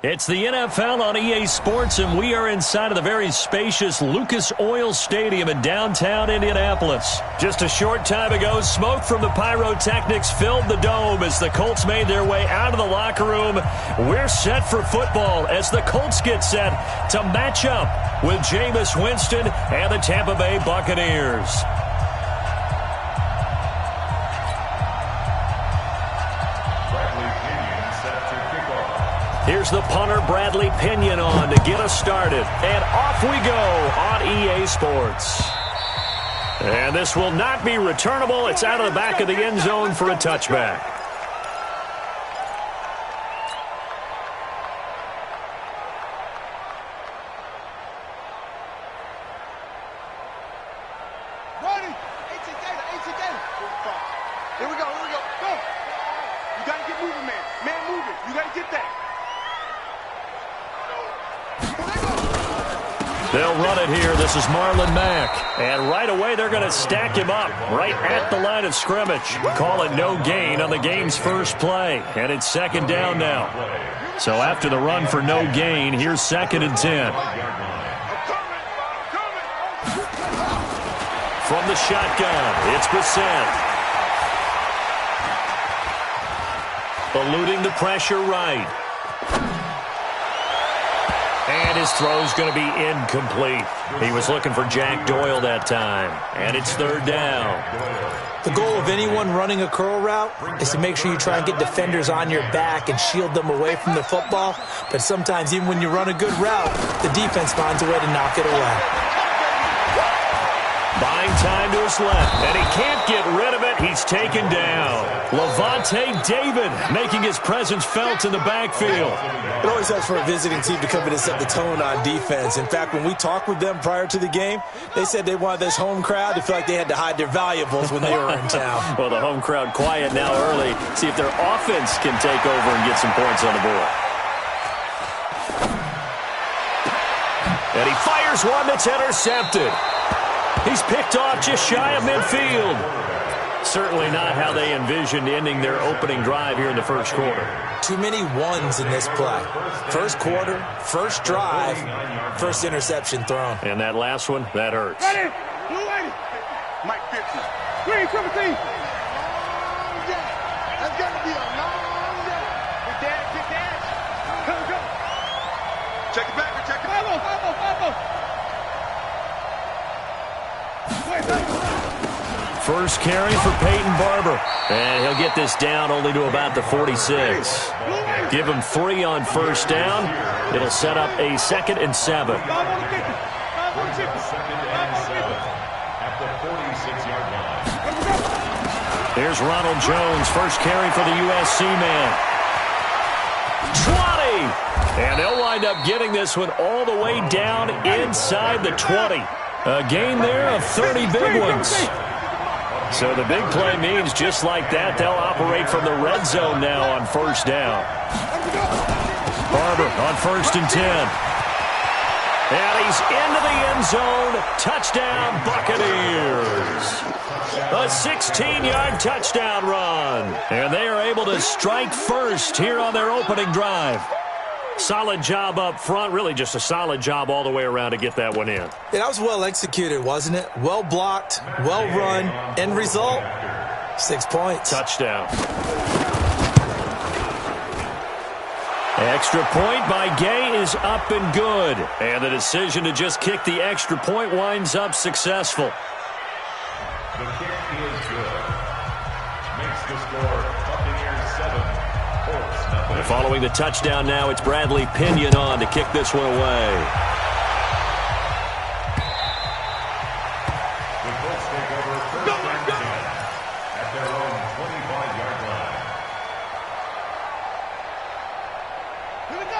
It's the NFL on EA Sports, and we are inside of the very spacious Lucas Oil Stadium in downtown Indianapolis. Just a short time ago, smoke from the pyrotechnics filled the dome as the Colts made their way out of the locker room. We're set for football as the Colts get set to match up with Jameis Winston and the Tampa Bay Buccaneers. Here's the punter, Bradley Pinion, on to get us started. And off we go on EA Sports. And this will not be returnable. It's out of the back of the end zone for a touchback. Here we go, go. You got to get moving, man. Man moving. You got to get that. They'll run it here. This is Marlon Mack. And right away, they're going to stack him up right at the line of scrimmage. Call it no gain on the game's first play. And it's second down now. So after the run for no gain, here's 2nd and 10. From the shotgun, it's Brissett. Eluding the pressure right. And his throw's going to be incomplete. He was looking for Jack Doyle that time. And it's 3rd down. The goal of anyone running a curl route is to make sure you try and get defenders on your back and shield them away from the football. But sometimes even when you run a good route, the defense finds a way to knock it away. Buying time to his left, and he can't get rid of it. He's taken down. Levante David making his presence felt in the backfield. It always helps for a visiting team to come in and set the tone on defense. In fact, when we talked with them prior to the game, they said they wanted this home crowd to feel like they had to hide their valuables when they were in town. Well, the home crowd quiet now early. See if their offense can take over and get some points on the board. And he fires one that's intercepted. He's picked off just shy of midfield. Certainly not how they envisioned ending their opening drive here in the first quarter. Too many ones in this play. First quarter, first drive, first interception thrown. And that last one, that hurts. Ready? Blue lady. Mike 50. Green 17. That's got to be a long day. Good dash. Go. Check it back. Check it back. 5-0. First carry for Peyton Barber. And he'll get this down only to about the 46. Give him 3 on first down. It'll set up a 2nd and 7. At the 46-yard line. Here's Ronald Jones, first carry for the USC man. 20! And they'll wind up getting this one all the way down inside the 20. A gain there of 30 big ones. So the big play means just like that, they'll operate from the red zone now on first down. Barber on 1st and 10. And he's into the end zone. Touchdown, Buccaneers. A 16-yard touchdown run. And they are able to strike first here on their opening drive. Solid job up front. Really just a solid job all the way around to get that one in. Yeah, that was well executed, wasn't it? Well blocked, well run. End result, 6 points. Touchdown. Extra point by Gay is up and good. And the decision to just kick the extra point winds up successful. The kick is good. Makes the score Buccaneers 7. And following the touchdown now, it's Bradley Pinion on to kick this one away. The Colts take over first and 10 at their own 25-yard line.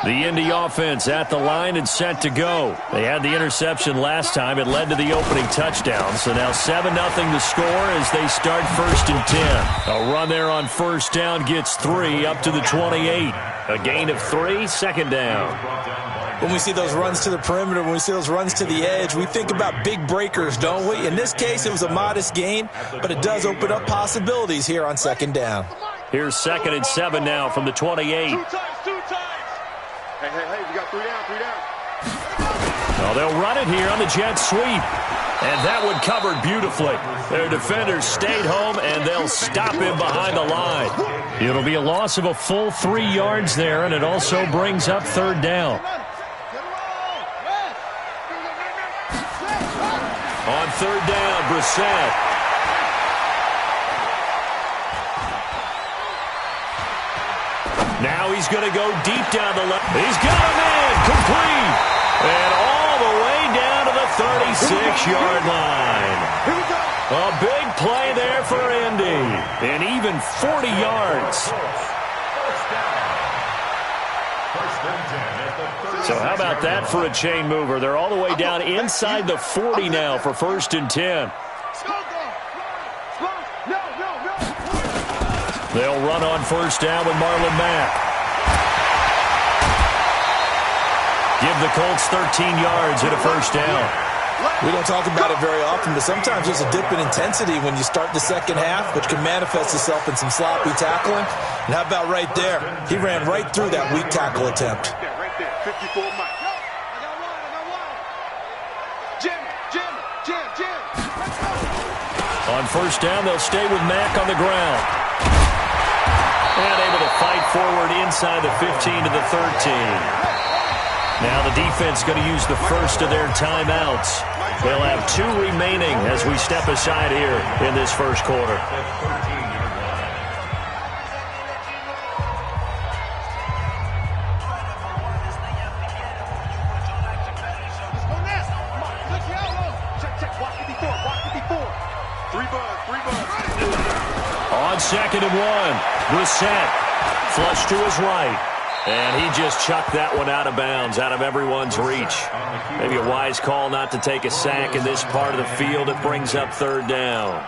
The Indy offense at the line and set to go. They had the interception last time. It led to the opening touchdown. So now 7-0 the score as they start 1st and 10. A run there on first down gets 3 up to the 28. A gain of 3, 2nd down. When we see those runs to the perimeter, when we see those runs to the edge, we think about big breakers, don't we? In this case, it was a modest gain, but it does open up possibilities here on 2nd down. Here's 2nd and 7 now from the 28. Two times. Hey, we got 3 down. Well, they'll run it here on the jet sweep. And that one covered beautifully. Their defenders stayed home, and they'll stop him behind the line. It'll be a loss of a full 3 yards there, and it also brings up third down. On third down, Brissett. Now he's going to go deep down the left. He's got a man, complete. And all the way down to the 36-yard line. A big play there for Indy. And even 40 yards. So how about that for a chain mover? They're all the way down inside the 40 now for 1st and 10. They'll run on first down with Marlon Mack. Give the Colts 13 yards at a first down. We don't talk about it very often, but sometimes there's a dip in intensity when you start the second half, which can manifest itself in some sloppy tackling. And how about right there? He ran right through that weak tackle attempt. Right there, 54 Mike. Jim. On first down, they'll stay with Mack on the ground. And able to fight forward inside the 15 to the 13. Now the defense going to use the first of their timeouts. They'll have 2 remaining as we step aside here in this first quarter. On 2nd and 1, Brissett flush to his right. And he just chucked that one out of bounds, out of everyone's reach. Maybe a wise call not to take a sack in this part of the field. It brings up third down.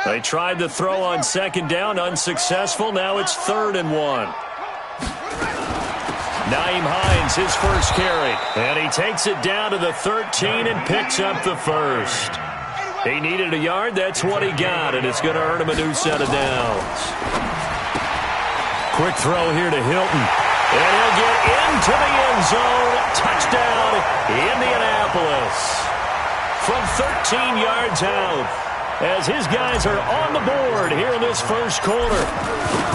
They tried to throw on 2nd down, unsuccessful. Now it's 3rd and 1. Nyheim Hines, his first carry. And he takes it down to the 13 and picks up the first. He needed a yard. That's what he got, and it's going to earn him a new set of downs. Quick throw here to Hilton. And he'll get into the end zone. Touchdown, Indianapolis. From 13 yards out, as his guys are on the board here in this first quarter.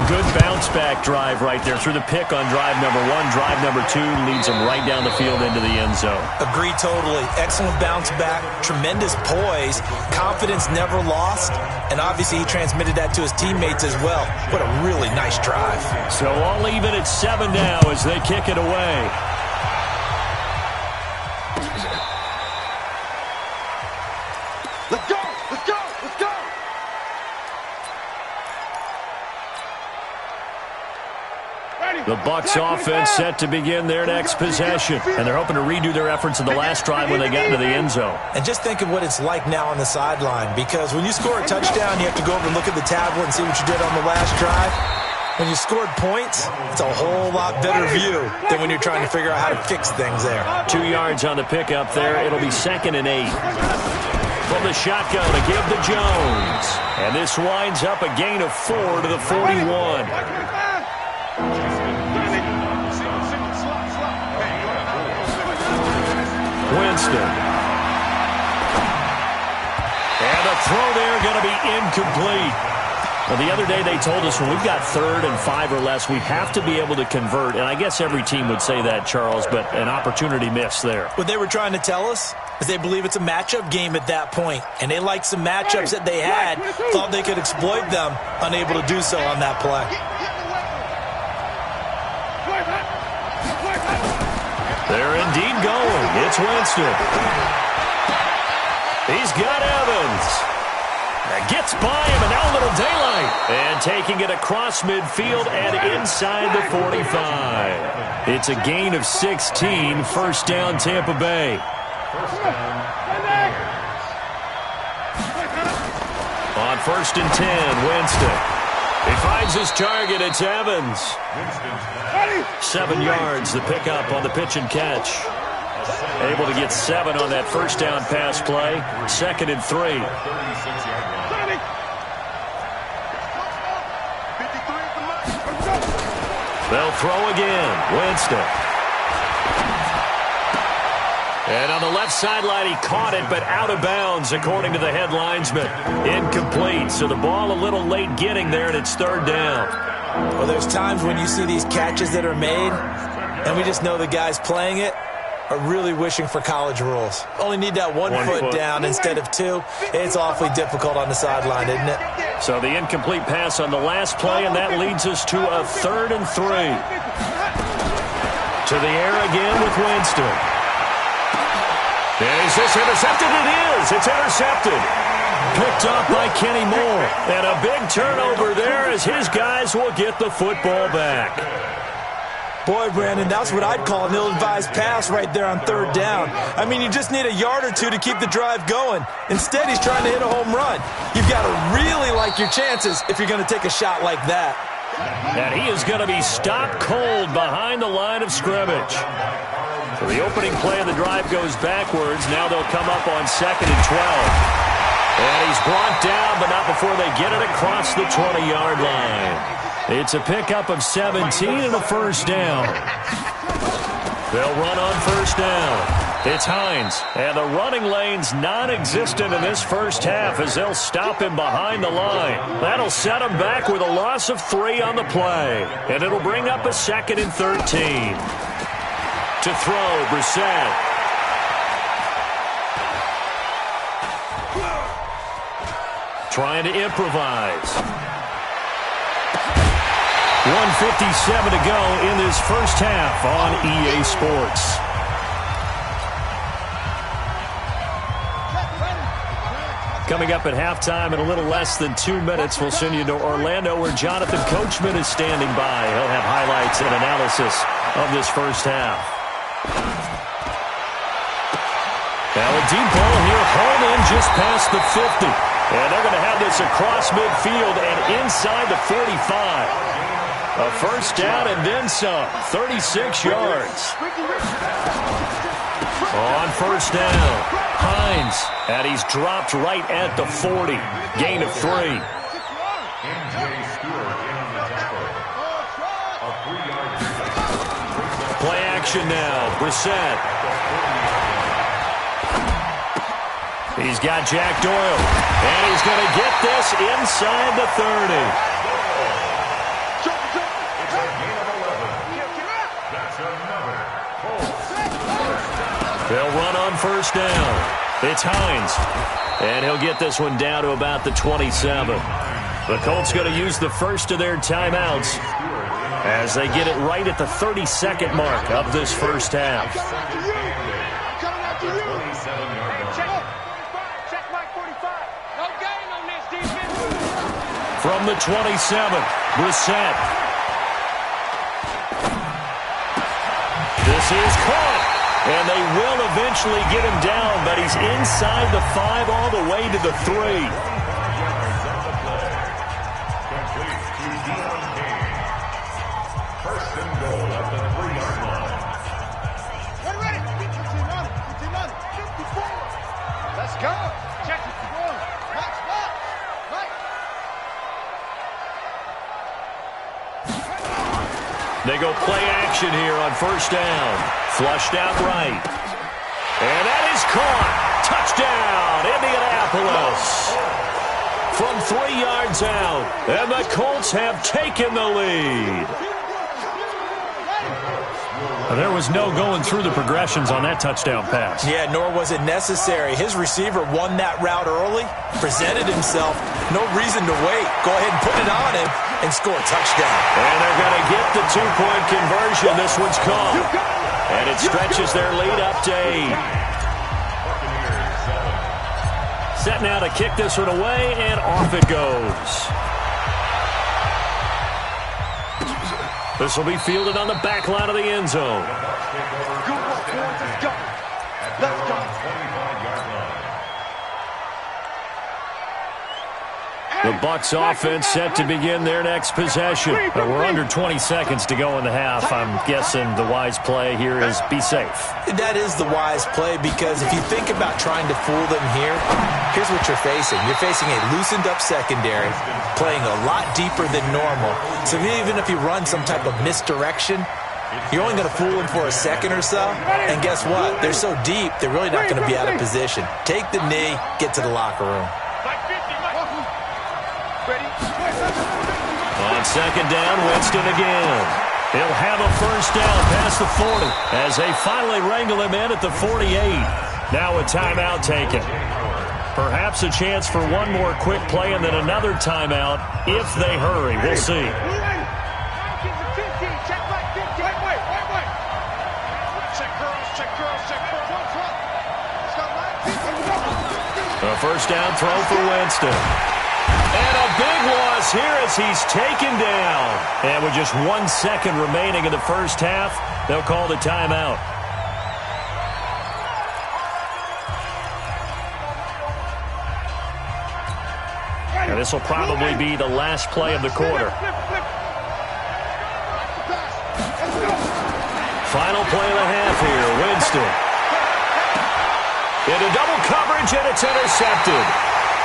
Good bounce-back drive right there through the pick on drive number 1. Drive number 2 leads him right down the field into the end zone. Agree totally. Excellent bounce-back, tremendous poise, confidence never lost, and obviously he transmitted that to his teammates as well. What a really nice drive. So all even at 7 now as they kick it away. Let's go! The Bucs offense set to begin their next possession. And they're hoping to redo their efforts in the last drive when they got into the end zone. And just think of what it's like now on the sideline, because when you score a touchdown, you have to go over and look at the tablet and see what you did on the last drive. When you scored points, it's a whole lot better view than when you're trying to figure out how to fix things there. 2 yards on the pickup there. It'll be 2nd and 8. From the shotgun to give to Jones. And this winds up a gain of 4 to the 41. Winston. And the throw there going to be incomplete. Well, the other day they told us when we've got 3rd and 5 or less, we have to be able to convert. And I guess every team would say that, Charles, but an opportunity missed there. What they were trying to tell us is they believe it's a matchup game at that point. And they liked some matchups that they had, thought they could exploit them, unable to do so on that play. They're indeed going. It's Winston. He's got Evans. That gets by him, and now a little daylight. And taking it across midfield and inside the 45. It's a gain of 16. First down, Tampa Bay. On 1st and 10, Winston. He finds his target. It's Evans. 7 yards, the pickup on the pitch and catch. Able to get 7 on that first down pass play. 2nd and 3. They'll throw again. Winston. And on the left sideline, he caught it, but out of bounds, according to the head linesman. Incomplete. So the ball a little late getting there, and it's third down. Well, there's times when you see these catches that are made, and we just know the guys playing it are really wishing for college rules. Only need that one foot down instead of two. It's awfully difficult on the sideline, isn't it? So the incomplete pass on the last play, and that leads us to a 3rd and 3. To the air again with Winston. And is this intercepted? It is. It's intercepted. Picked off by Kenny Moore. And a big turnover there as his guys will get the football back. Boy, Brandon, that's what I'd call an ill-advised pass right there on 3rd down. I mean, you just need a yard or two to keep the drive going. Instead, he's trying to hit a home run. You've got to really like your chances if you're going to take a shot like that. And he is going to be stopped cold behind the line of scrimmage. So the opening play of the drive goes backwards. Now they'll come up on 2nd and 12. And he's brought down, but not before they get it across the 20-yard line. It's a pickup of 17 and a first down. They'll run on first down. It's Hines. And the running lane's non-existent in this first half as they'll stop him behind the line. That'll set him back with a loss of 3 on the play. And it'll bring up a 2nd and 13. To throw, Brissett. Trying to improvise. 1:57 to go in this first half on EA Sports. Coming up at halftime in a little less than 2 minutes, we'll send you to Orlando where Jonathan Coachman is standing by. He'll have highlights and analysis of this first half. Now a deep ball here, home in just past the 50. And they're going to have this across midfield and inside the 45. A first down and then some, 36 yards. On first down, Hines, and he's dropped right at the 40. Gain of 3. Play action now, Brissett. He's got Jack Doyle, and he's going to get this inside the 30. They'll run on first down. It's Hines, and he'll get this one down to about the 27. The Colts going to use the first of their timeouts as they get it right at the 32nd mark of this first half. From the 27, Brissett. This is caught. And they will eventually get him down, but he's inside the 5 all the way to the 3. First and goal at the 3-yard line. Let's go. Check it. They go play action here on first down. Flushed out right. And that is caught. Touchdown, Indianapolis. From 3 yards out. And the Colts have taken the lead. There was no going through the progressions on that touchdown pass. Yeah, nor was it necessary. His receiver won that route early, presented himself. No reason to wait. Go ahead and put it on him and score a touchdown. And they're going to get the 2-point conversion. This one's caught. And it stretches their lead up to 8. Set now to kick this one away, and off it goes. This will be fielded on the back line of the end zone. Good work, boys. Let's go. Let's go. The Bucs offense set to begin their next possession. We're under 20 seconds to go in the half. I'm guessing the wise play here is be safe. That is the wise play, because if you think about trying to fool them here, here's what you're facing. You're facing a loosened up secondary, playing a lot deeper than normal. So even if you run some type of misdirection, you're only going to fool them for a second or so. And guess what? They're so deep, they're really not going to be out of position. Take the knee, get to the locker room. On second down, Winston again. He'll have a first down past the 40 as they finally wrangle him in at the 48. Now a timeout taken. Perhaps a chance for one more quick play and then another timeout if they hurry. We'll see. A first down throw for Winston. And a big loss here as he's taken down. And with just 1 second remaining in the first half, they'll call the timeout. Now this will probably be the last play of the quarter. Final play of the half here, Winston. Into double coverage, and it's intercepted.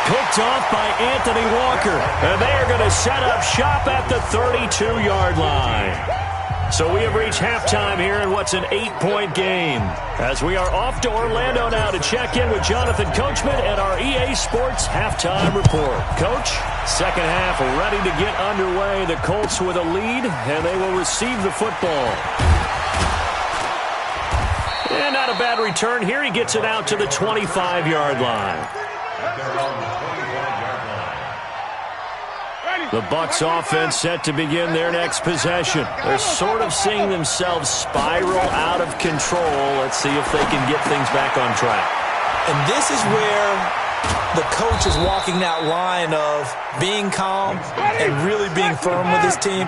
Picked off by Anthony Walker. And they are going to set up shop at the 32-yard line. So we have reached halftime here in what's an 8-point game. As we are off to Orlando now to check in with Jonathan Coachman at our EA Sports Halftime Report. Coach, second half ready to get underway. The Colts with a lead, and they will receive the football. And not a bad return here. He gets it out to the 25-yard line. The Bucs offense set to begin their next possession. They're sort of seeing themselves spiral out of control. Let's see if they can get things back on track. And this is where the coach is walking that line of being calm and really being firm with his team.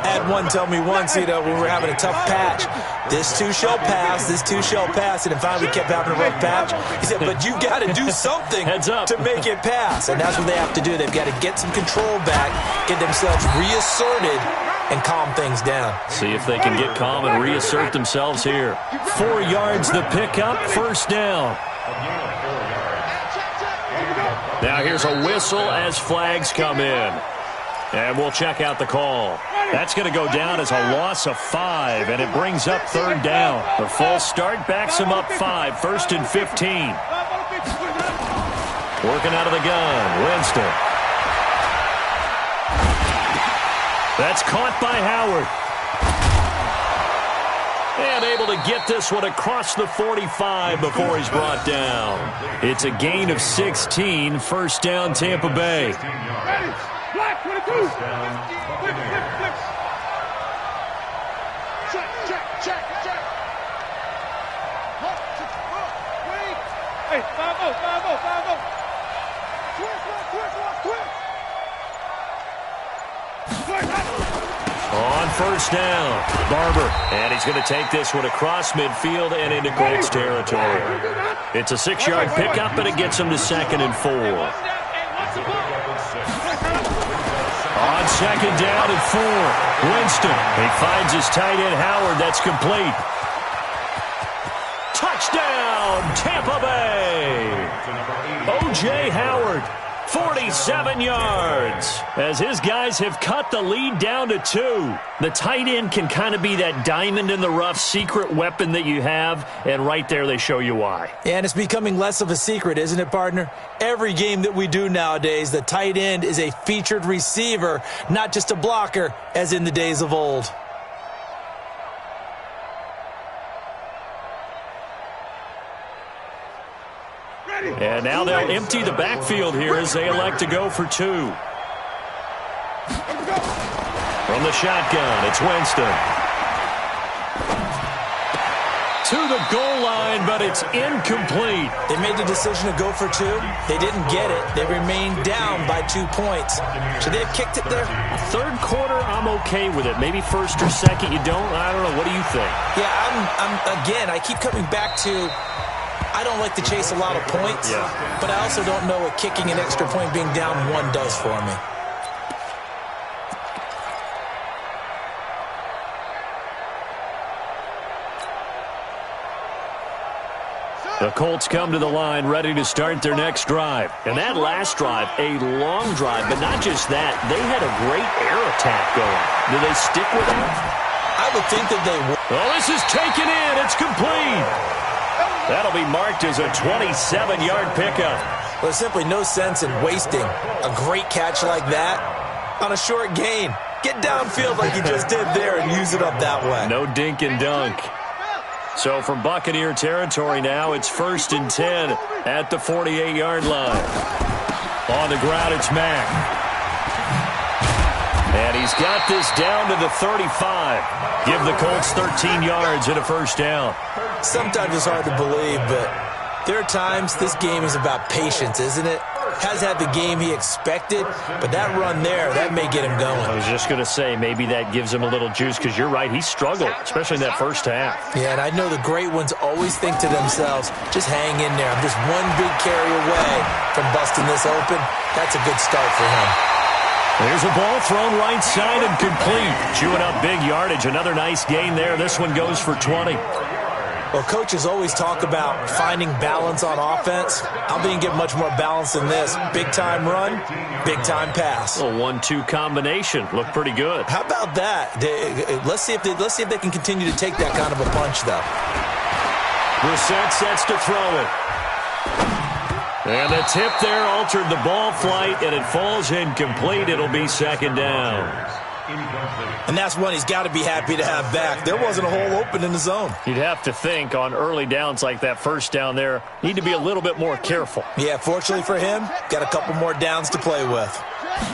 I had one tell me once, when we were having a tough patch, this too shall pass, this too shall pass, and then finally we kept having a rough patch. He said, but you got to do something to make it pass, and that's what they have to do. They've got to get some control back, get themselves reasserted, and calm things down. See if they can get calm and reassert themselves here. 4 yards the pickup, first down. Now here's a whistle as flags come in. And we'll check out the call. That's going to go down as a loss of 5, and it brings up third down. The false start backs him up 5, first and 15. Working out of the gun, Winston. That's caught by Howard. And able to get this one across the 45 before he's brought down. It's a gain of 16, first down Tampa Bay. Black, 22. Flip. Check. Wait. Hey, 5-0. On first down, Barber. And he's going to take this one across midfield and into Colts territory. It's a 6-yard pickup, and it gets him to second and 4. On second down and 4, Winston. He finds his tight end, Howard. That's complete. Touchdown, Tampa Bay. O.J. Howard, 47 yards. As his guys have cut the lead down to 2. The tight end can kind of be that diamond in the rough secret weapon that you have, and right there they show you why. And it's becoming less of a secret, isn't it, partner? Every game that we do nowadays, the tight end is a featured receiver, not just a blocker, as in the days of old. And now they'll empty the backfield here as they elect to go for 2. From the shotgun, it's Winston. To the goal line, but it's incomplete. They made the decision to go for 2. They didn't get it. They remained down by 2 points. Should they have kicked it there? Third quarter, I'm okay with it. Maybe first or second, you don't. I don't know. What do you think? Yeah, again, I keep coming back to, I don't like to chase a lot of points, but I also don't know what kicking an extra point being down 1 does for me. The Colts come to the line ready to start their next drive. And that last drive, a long drive, but not just that. They had a great air attack going. Do they stick with it? I would think that they would. Oh, this is taken in. It's complete. That'll be marked as a 27-yard pickup. Well, there's simply no sense in wasting a great catch like that on a short gain. Get downfield like you just did there and use it up that way. No dink and dunk. So from Buccaneer territory now, it's 1st and 10 at the 48-yard line. On the ground, it's Mack. And he's got this down to the 35. Give the Colts 13 yards and a first down. Sometimes it's hard to believe, but there are times this game is about patience, isn't it? Has had the game he expected, but that run there, that may get him going. I was just going to say, maybe that gives him a little juice, because you're right, he struggled, especially in that first half. Yeah, and I know the great ones always think to themselves, just hang in there. I'm just one big carry away from busting this open. That's a good start for him. There's a ball thrown right side and complete. Chewing up big yardage. Another nice gain there. This one goes for 20. Well, coaches always talk about finding balance on offense. I'm going to get much more balance than this. Big-time run, big-time pass. A 1-2 combination. Looked pretty good. How about that? Let's see if they can continue to take that kind of a punch, though. Brissett sets to throw it. And the tip there altered the ball flight, and it falls incomplete. It'll be 2nd down. And that's one he's got to be happy to have back. There wasn't a hole open in the zone. You'd have to think on early downs like that first down there, need to be a little bit more careful. Yeah, fortunately for him, got a couple more downs to play with.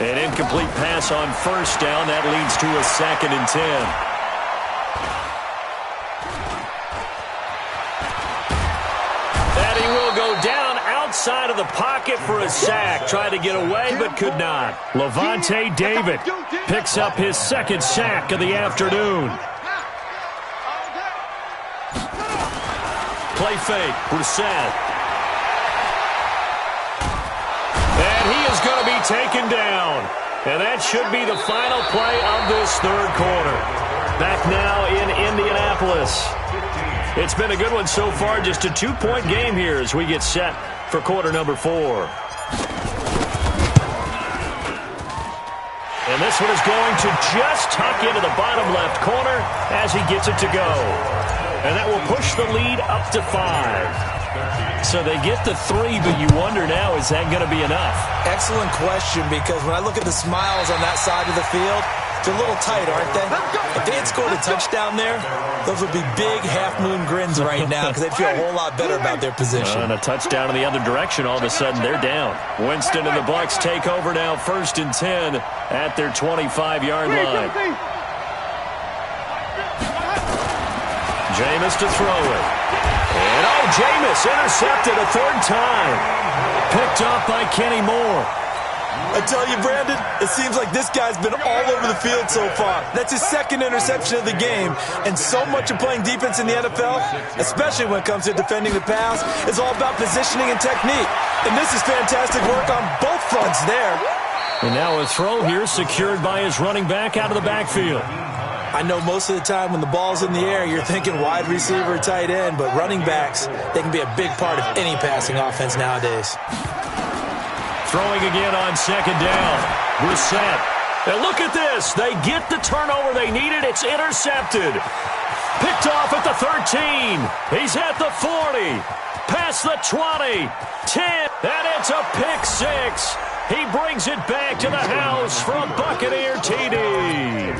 An incomplete pass on first down. That leads to a 2nd and 10. Outside of the pocket for a sack. Tried to get away, but could not. Levante David picks up his 2nd sack of the afternoon. Play fake. Brissett. And he is going to be taken down. And that should be the final play of this 3rd quarter. Back now in Indianapolis. It's been a good one so far. Just a 2-point game here as we get set for quarter number 4. And this one is going to just tuck into the bottom left corner as he gets it to go. And that will push the lead up to 5. So they get the 3, but you wonder now, is that going to be enough? Excellent question, because when I look at the smiles on that side of the field, they're a little tight, aren't they? If they had scored a touchdown there, those would be big half-moon grins right now because they'd feel a whole lot better about their position. And a touchdown in the other direction, all of a sudden they're down. Winston and the Bucs take over now, 1st and 10 at their 25-yard line. Jameis to throw it. And Jameis intercepted a 3rd time. Picked off by Kenny Moore. I tell you, Brandon, it seems like this guy's been all over the field so far. That's his 2nd interception of the game. And so much of playing defense in the NFL, especially when it comes to defending the pass, is all about positioning and technique. And this is fantastic work on both fronts there. And now a throw here secured by his running back out of the backfield. I know most of the time when the ball's in the air, you're thinking wide receiver, tight end, but running backs, they can be a big part of any passing offense nowadays. Throwing again on 2nd down. Brissett. And look at this. They get the turnover they needed. It's intercepted. Picked off at the 13. He's at the 40. Past the 20. 10. And it's a pick 6. He brings it back to the house for a Buccaneer TD.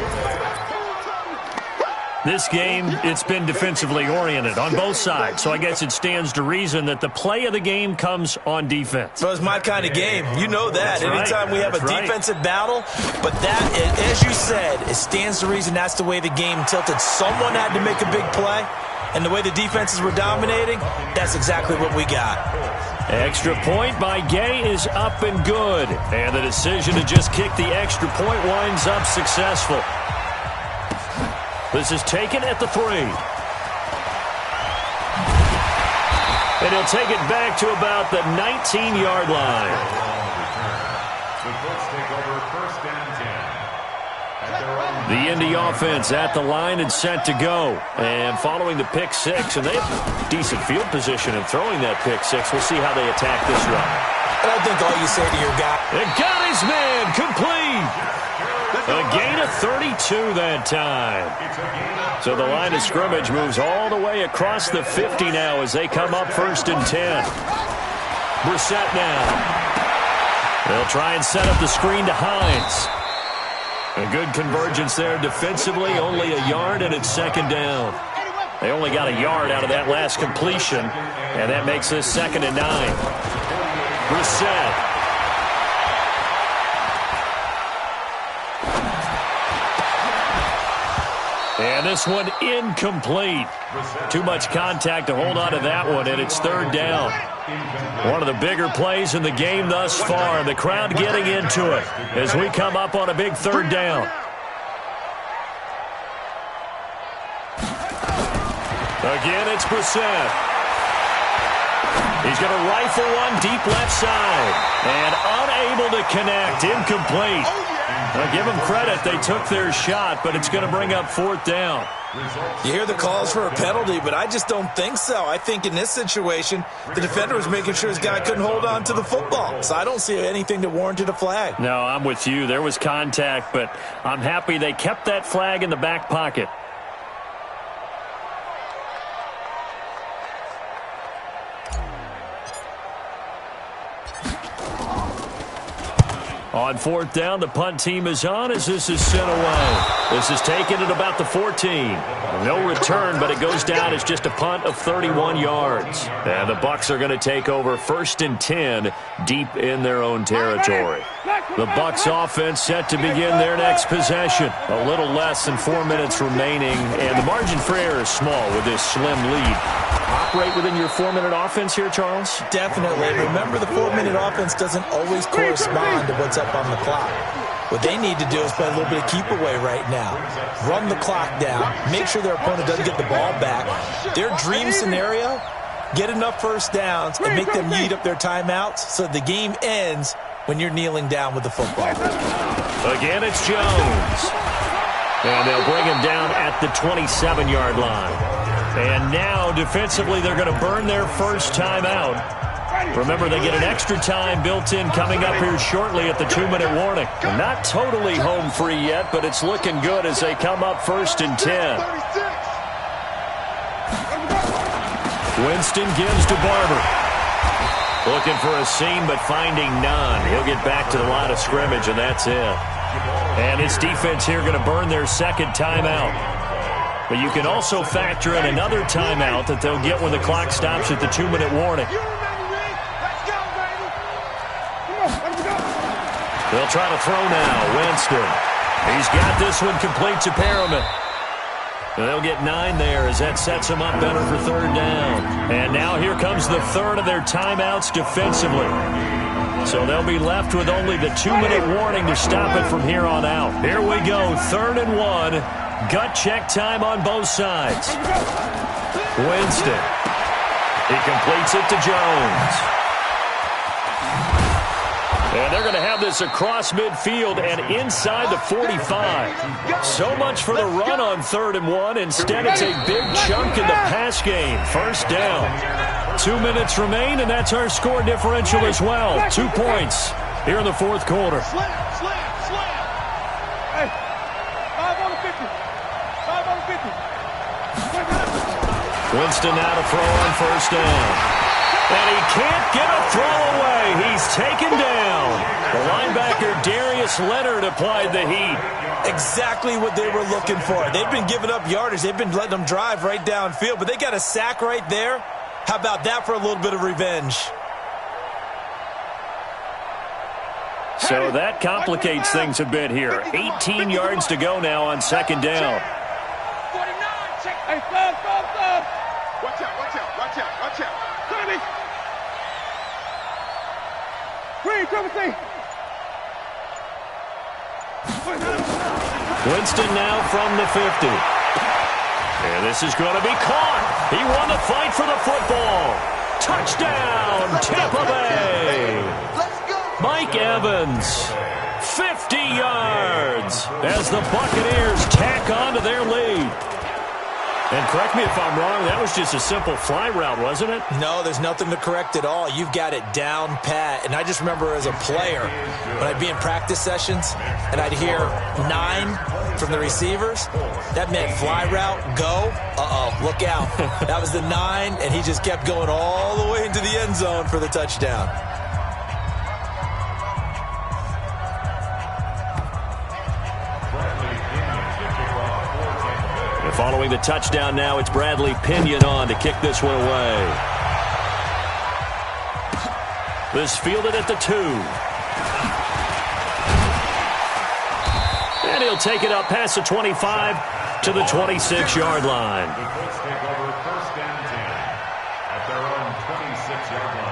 This game, it's been defensively oriented on both sides, so I guess it stands to reason that the play of the game comes on defense. Well, it's my kind of game. You know that. That's Anytime right. we have a defensive battle, but that, as you said, it stands to reason that's the way the game tilted. Someone had to make a big play, and the way the defenses were dominating, that's exactly what we got. Extra point by Gay is up and good, and the decision to just kick the extra point winds up successful. This is taken at the 3. And he'll take it back to about the 19-yard line. The Colts take over first and 10. The Indy offense at the line and set to go. And following the pick six, and they have decent field position in throwing that pick six. We'll see how they attack this run. And I think all you say to your guy, It got his man complete. A gain of 32 that time. So the line of scrimmage moves all the way across the 50 now as they come up first and 10. Brissett now. They'll try and set up the screen to Hines. A good convergence there defensively, only a yard, and it's second down. They only got a yard out of that last completion, and that makes this 2nd and 9. Brissett. And this one incomplete. Too much contact to hold on to that one, and it's 3rd down. One of the bigger plays in the game thus far. The crowd getting into it as we come up on a big 3rd down. Again, it's Brissett. He's going to rifle one deep left side. And unable to connect. Incomplete. Now, give them credit. They took their shot, but it's going to bring up 4th down. you hear the calls for a penalty, but I just don't think so. I think in this situation, the defender was making sure his guy couldn't hold on to the football. So I don't see anything that warranted a flag. No, I'm with you. There was contact, but I'm happy they kept that flag in the back pocket. On 4th down, the punt team is on as this is sent away. This is taken at about the 14. No return, but it goes down as just a punt of 31 yards. And the Bucs are going to take over 1st and 10 deep in their own territory. The Bucs offense set to begin their next possession. A little less than 4 minutes remaining, and the margin for error is small with this slim lead. Operate within your 4-minute offense here, Charles? Definitely. Remember, the 4-minute offense doesn't always correspond to what's up on the clock. What they need to do is play a little bit of keep away right now. Run the clock down. Make sure their opponent doesn't get the ball back. Their dream scenario, get enough first downs and make them eat up their timeouts so the game ends when you're kneeling down with the football. Again, it's Jones. And they'll bring him down at the 27-yard line. And now, defensively, they're going to burn their first timeout. Remember, they get an extra time built in coming up here shortly at the 2-minute warning. Not totally home free yet, but it's looking good as they come up 1st and 10. Winston gives to Barber. Looking for a seam, but finding none. He'll get back to the line of scrimmage, and that's it. And this defense here going to burn their second timeout. But you can also factor in another timeout that they'll get when the clock stops at the 2-minute warning. They'll try to throw now. Winston. He's got this one complete to Perriman. They'll get 9 there as that sets them up better for 3rd down. And now here comes the third of their timeouts defensively. So they'll be left with only the 2-minute warning to stop it from here on out. Here we go, 3rd and 1. Gut check time on both sides. Winston. He completes it to Jones. And they're going to have this across midfield and inside the 45. So much for the run on 3rd and 1. Instead, it's a big chunk in the pass game. First down. 2 minutes remain, and that's our score differential as well. 2 points here in the 4th quarter. Slam. Hey, 5 on the 50. 5 on the 50. Winston now to throw on 1st down. And he can't get a throw away. He's taken down. The linebacker, Darius Leonard, applied the heat. Exactly what they were looking for. They've been giving up yardage. They've been letting them drive right downfield, but they got a sack right there. How about that for a little bit of revenge? So that complicates things a bit here. 18 yards to go now on 2nd down. 49, check. Hey, stop. Watch out. Tommy. Green, cover C. Winston now from the 50. And this is going to be caught. He won the fight for the football. Touchdown, Tampa Bay! Mike Evans, 50 yards as the Buccaneers tack on to their lead. And correct me if I'm wrong, that was just a simple fly route, wasn't it? No, there's nothing to correct at all. You've got it down pat. And I just remember as a player, when I'd be in practice sessions and I'd hear 9 from the receivers, that meant fly route, go, look out. That was the 9, and he just kept going all the way into the end zone for the touchdown. Following the touchdown now, it's Bradley Pinion on to kick this one away. This fielded at the 2. And he'll take it up past the 25 to the 26-yard line. The Colts take over 1st and 10 at their own 26-yard line.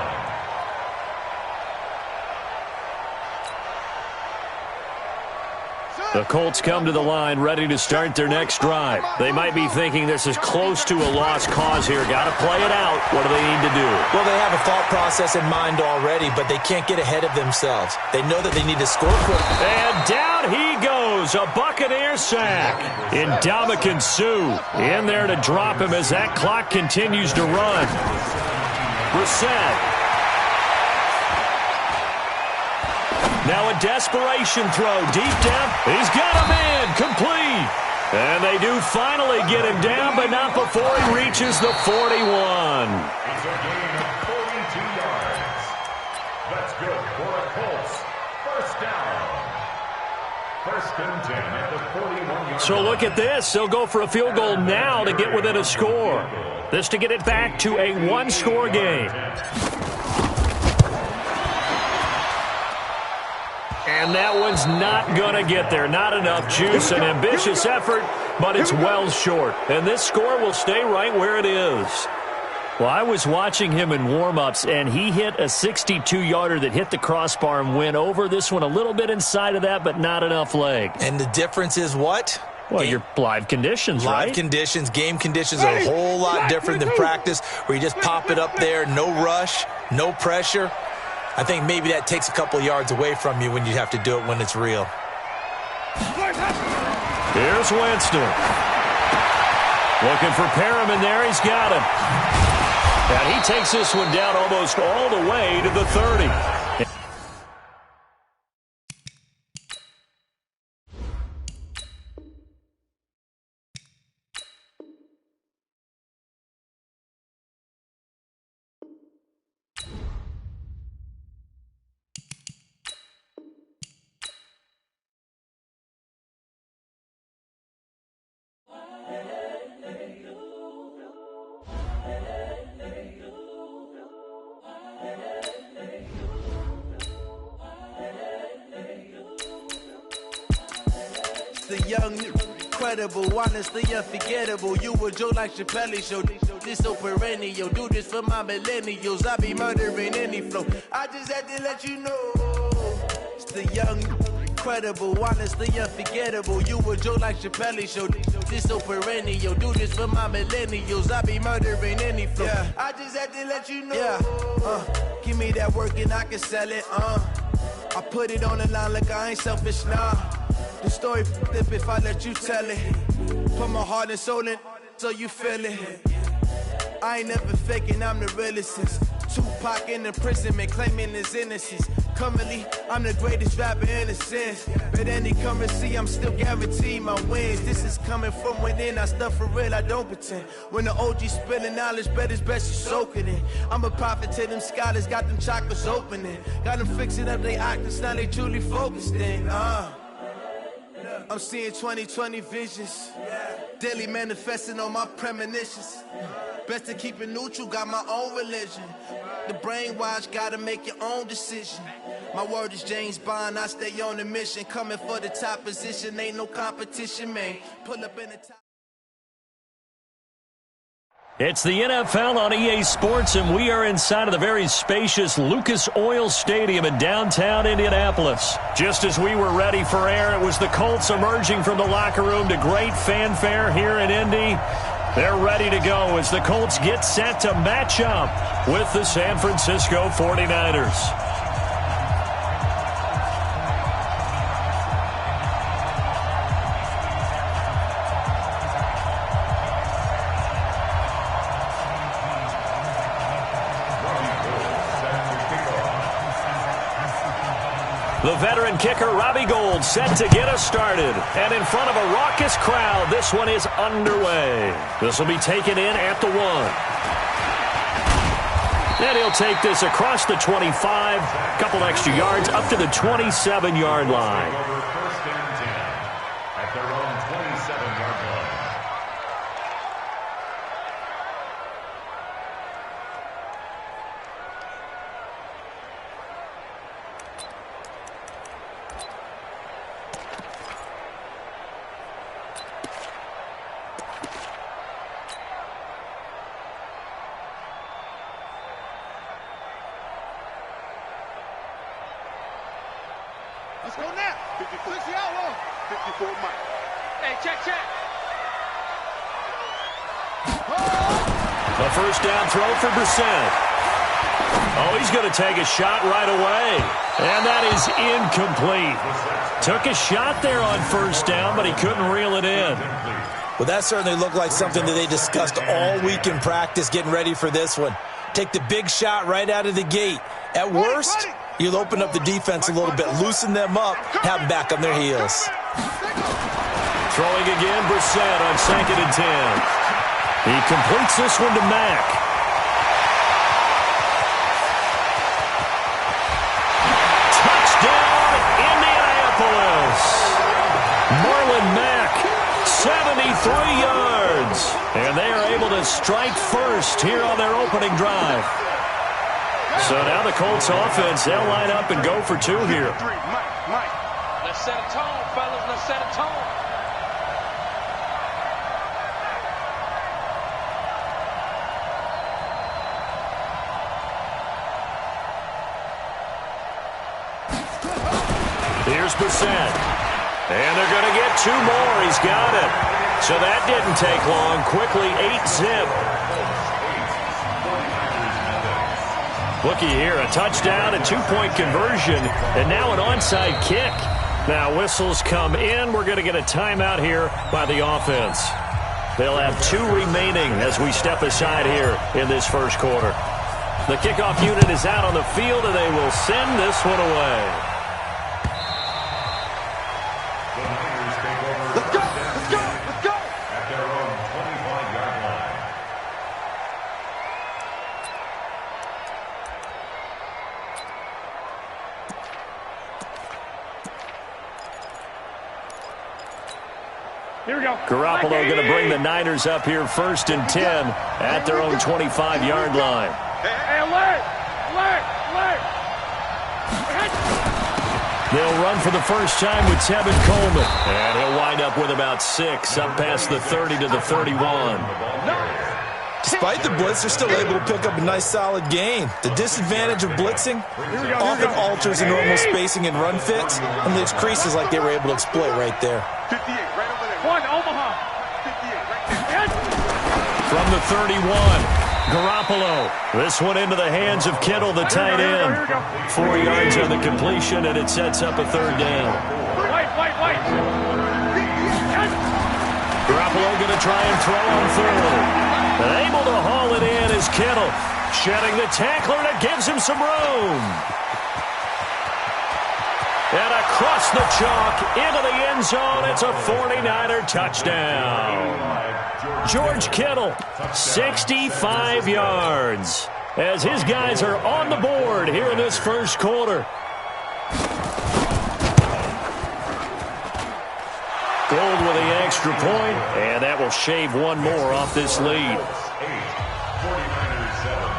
The Colts come to the line ready to start their next drive. They might be thinking this is close to a lost cause here. Got to play it out. What do they need to do? Well, they have a thought process in mind already, but they can't get ahead of themselves. They know that they need to score quick. And down he goes. A Buccaneer sack. Ndamukong Suh in there to drop him as that clock continues to run. Brissett. Now a desperation throw deep down. He's got him in. Complete. And they do finally get him down, but not before he reaches the 41. It's a gain of 42 yards. That's good for the Colts. 1st down. 1st and 10 at the 41-yard line. So look at this. They'll go for a field goal now to get within a score. This to get it back to a 1-score game. And that one's not going to get there. Not enough juice. An ambitious effort, but it's well short. And this score will stay right where it is. Well, I was watching him in warm-ups, and he hit a 62-yarder that hit the crossbar and went over. This one a little bit inside of that, but not enough leg. And the difference is what? Well, your live conditions, right? Live conditions, game conditions are a whole lot different than practice, where you just pop it up there, no rush, no pressure. I think maybe that takes a couple yards away from you when you have to do it when it's real. Here's Winston. Looking for Perriman there. He's got him. And he takes this one down almost all the way to the 30. The young, incredible, honestly unforgettable. You a Joe like Chappelle show. This so perennial. Do this for my millennials. I be murdering any flow. I just had to let you know. It's the young, incredible, honestly unforgettable. You a Joe like Chappelle show. This so perennial. Do this for my millennials. I be murdering any flow. Yeah. I just had to let you know. Yeah. Give me that work and I can sell it. I put it on the line like I ain't selfish, nah. The story flip if I let you tell it. Put my heart and soul in so you feel it. I ain't never faking, I'm the realest since Tupac in imprisonment, claiming his innocence. Currently, I'm the greatest rapper in a sense. But any currency, I'm still guaranteed my wins. This is coming from within, I stuff for real, I don't pretend. When the OG spilling knowledge, bet it's best you soak it in. I'm a prophet to them scholars, got them chakras opening. Got them fixing up they octaves, now they truly focused in. I'm seeing 2020 visions. Daily manifesting on my premonitions. Best to keep it neutral, got my own religion. The brainwash, gotta make your own decision. My word is James Bond, I stay on the mission. Coming for the top position, ain't no competition, man. Pull up in the top. It's the NFL on EA Sports, and we are inside of the very spacious Lucas Oil Stadium in downtown Indianapolis. Just as we were ready for air, it was the Colts emerging from the locker room to great fanfare here in Indy. They're ready to go as the Colts get set to match up with the San Francisco 49ers. The veteran kicker, Robbie Gould, set to get us started. And in front of a raucous crowd, this one is underway. This will be taken in at the 1. And he'll take this across the 25, a couple extra yards, up to the 27-yard line. First and 10 at their own 27-yard line. Let's go now. 54. 60 outlaw. 54 Mike. Hey, check. A first down throw for Brissett. Oh, he's going to take a shot right away. And that is incomplete. Took a shot there on first down, but he couldn't reel it in. Well, that certainly looked like something that they discussed all week in practice getting ready for this one. Take the big shot right out of the gate. At worst, you'll open up the defense a little bit, loosen them up, have them back on their heels. Throwing again, Brissett on 2nd and 10. He completes this one to Mack. Touchdown, Indianapolis. Marlon Mack, 73 yards. And they are able to strike first here on their opening drive. So now the Colts offense, they'll line up and go for 2 here. Mike. Let's set a tone, fellas. Let's set a tone. Here's Brissett. And they're going to get 2 more. He's got it. So that didn't take long. Quickly, 8-zip. Looky here, a touchdown, a 2-point conversion, and now an onside kick. Now whistles come in. We're going to get a timeout here by the offense. They'll have 2 remaining as we step aside here in this first quarter. The kickoff unit is out on the field, and they will send this one away. Let's go. At their own 25-yard line. Here we go. Garoppolo going to bring the Niners up here 1st and 10 at their own 25-yard line. Hey, alert! They'll run for the first time with Tevin Coleman. And he'll wind up with about 6, up past the 30 to the 31. Despite the blitz, they're still able to pick up a nice, solid gain. The disadvantage of blitzing often alters the normal spacing and run fits and leaves creases like they were able to exploit right there. 58, right over there. 1, Omaha. 58, right there. From the 31, Garoppolo. This one into the hands of Kittle, the tight end. 4 yards on the completion, and it sets up a 3rd down. White. Garoppolo going to try and throw on 3rd. And able to haul it in is Kittle. Shedding the tackler, and it gives him some room. And across the chalk, into the end zone, it's a 49er touchdown. George Kittle, 65 yards, as his guys are on the board here in this first quarter. Gould with the extra point, and that will shave 1 more off this lead. 49ers 7.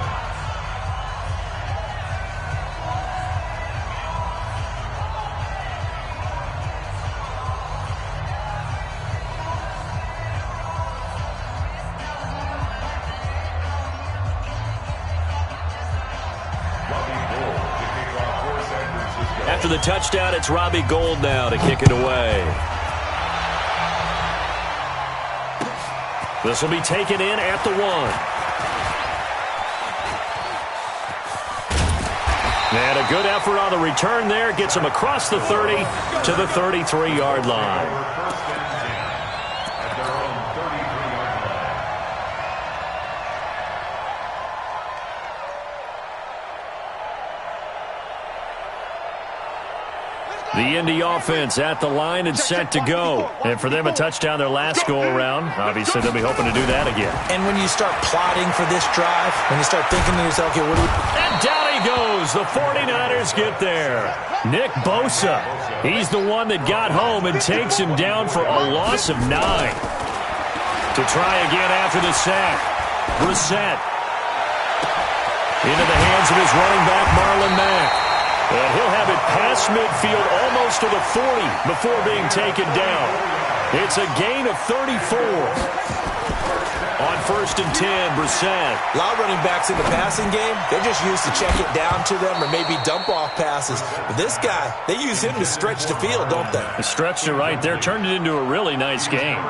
After the touchdown, it's Robbie Gould now to kick it away. This will be taken in at the 1. And a good effort on the return there. Gets him across the 30 to the 33-yard line. The Indy offense at the line and set to go. And for them, a touchdown their last go-around. Obviously, they'll be hoping to do that again. And when you start plotting for this drive, when you start thinking to yourself, okay, what do we... And down he goes. The 49ers get there. Nick Bosa, he's the one that got home and takes him down for a loss of 9. To try again after the sack. Brissett. Into the hands of his running back, Marlon Mack. And he'll have it past midfield almost to the 40 before being taken down. It's a gain of 34. On 1st and 10, Brissett. A lot of running backs in the passing game, they're just used to check it down to them or maybe dump-off passes. But this guy, they use him to stretch the field, don't they? He stretched it right there, turned it into a really nice game.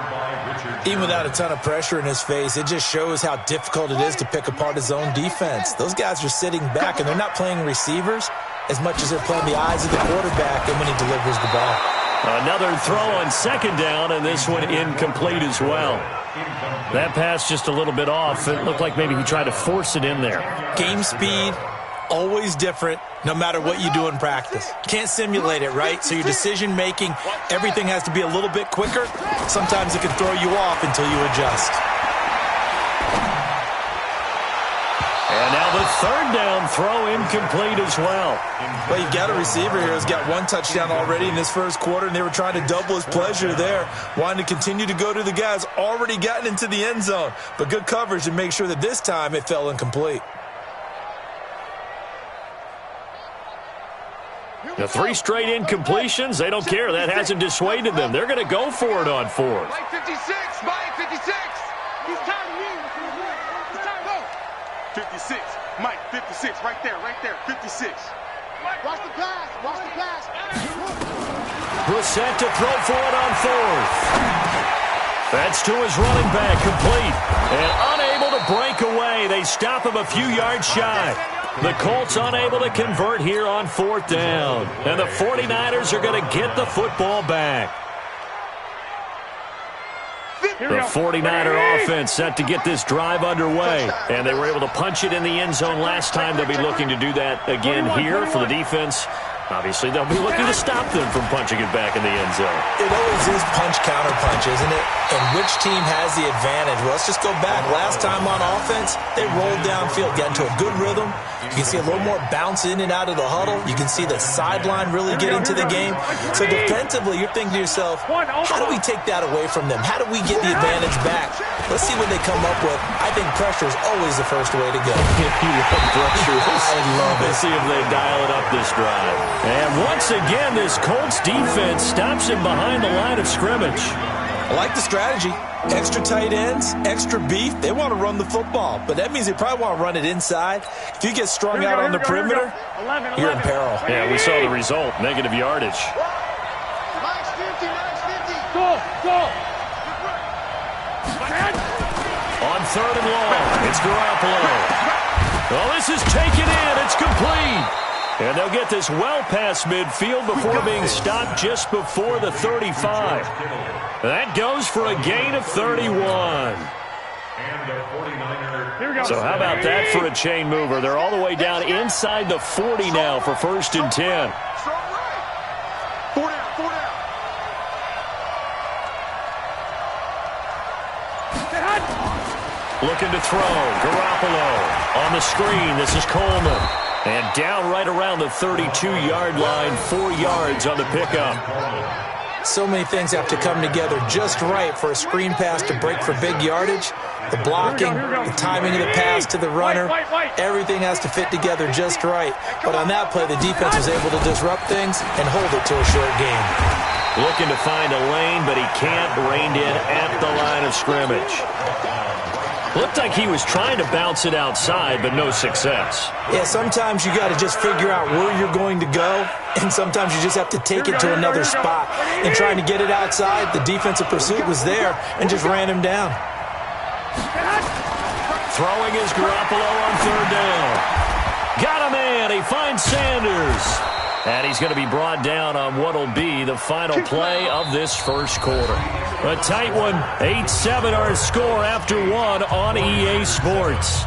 Even without a ton of pressure in his face, it just shows how difficult it is to pick apart his own defense. Those guys are sitting back, and they're not playing receivers as much as they're playing the eyes of the quarterback and when he delivers the ball. Another throw on 2nd down, and this one incomplete as well. That pass just a little bit off. It looked like maybe he tried to force it in there. Game speed, always different, no matter what you do in practice. You can't simulate it, right? So your decision-making, everything has to be a little bit quicker. Sometimes it can throw you off until you adjust. And now the 3rd down throw incomplete as well. Well, you've got a receiver here who's got 1 touchdown already in this first quarter, and they were trying to double his pleasure there, wanting to continue to go to the guys already gotten into the end zone. But good coverage to make sure that this time it fell incomplete. The 3 straight incompletions, they don't care. That hasn't dissuaded them. They're going to go for it on 4th. Mike 56, Mike 56. He's time to leave. It's time to go. 56, Mike 56, right there, 56. Watch the pass, watch the pass. Brissett to throw for it on 4th. That's to his running back, complete. And unable to break away. They stop him a few yards shy. The Colts unable to convert here on 4th down. And the 49ers are going to get the football back. The 49er offense set to get this drive underway. And they were able to punch it in the end zone last time. They'll be looking to do that again here for the defense. Obviously, they'll be looking to stop them from punching it back in the end zone. It always is punch-counter-punch, isn't it? And which team has the advantage? Well, let's just go back. Last time on offense, they rolled downfield, got into a good rhythm. You can see a little more bounce in and out of the huddle. You can see the sideline really get into the game. So defensively, you're thinking to yourself, how do we take that away from them? How do we get the advantage back? Let's see what they come up with. I think pressure is always the first way to go. You love pressure. I love it. Let's see if they dial it up this drive. And once again, this Colts defense stops him behind the line of scrimmage. I like the strategy. Extra tight ends, extra beef. They want to run the football, but that means they probably want to run it inside. If you get strung out on the perimeter, you're in peril. Yeah, we saw the result, negative yardage. Mike's 50, Mike's 50. Go. On 3rd and long, it's Garoppolo. Well, this is taken in. It's complete. And they'll get this well past midfield before being stopped just before the 35. That goes for a gain of 31. So how about that for a chain mover? They're all the way down inside the 40 now for 1st and 10. Strong right. 4 down. Looking to throw. Garoppolo on the screen. This is Coleman. And down right around the 32-yard line, 4 yards on the pickup. So many things have to come together just right for a screen pass to break for big yardage. The blocking, the timing of the pass to the runner, everything has to fit together just right. But on that play, the defense was able to disrupt things and hold it to a short game. Looking to find a lane, but he can't. Reined in at the line of scrimmage. Looked like he was trying to bounce it outside, but no success. Yeah, sometimes you got to just figure out where you're going to go, and sometimes you just have to take it to another spot. And trying to get it outside, the defensive pursuit was there and just ran him down. Throwing is Garoppolo on third down. Got a man. He finds Sanders. And he's going to be brought down on what will be the final play of this first quarter. A tight one, 8-7 our score after one on EA Sports.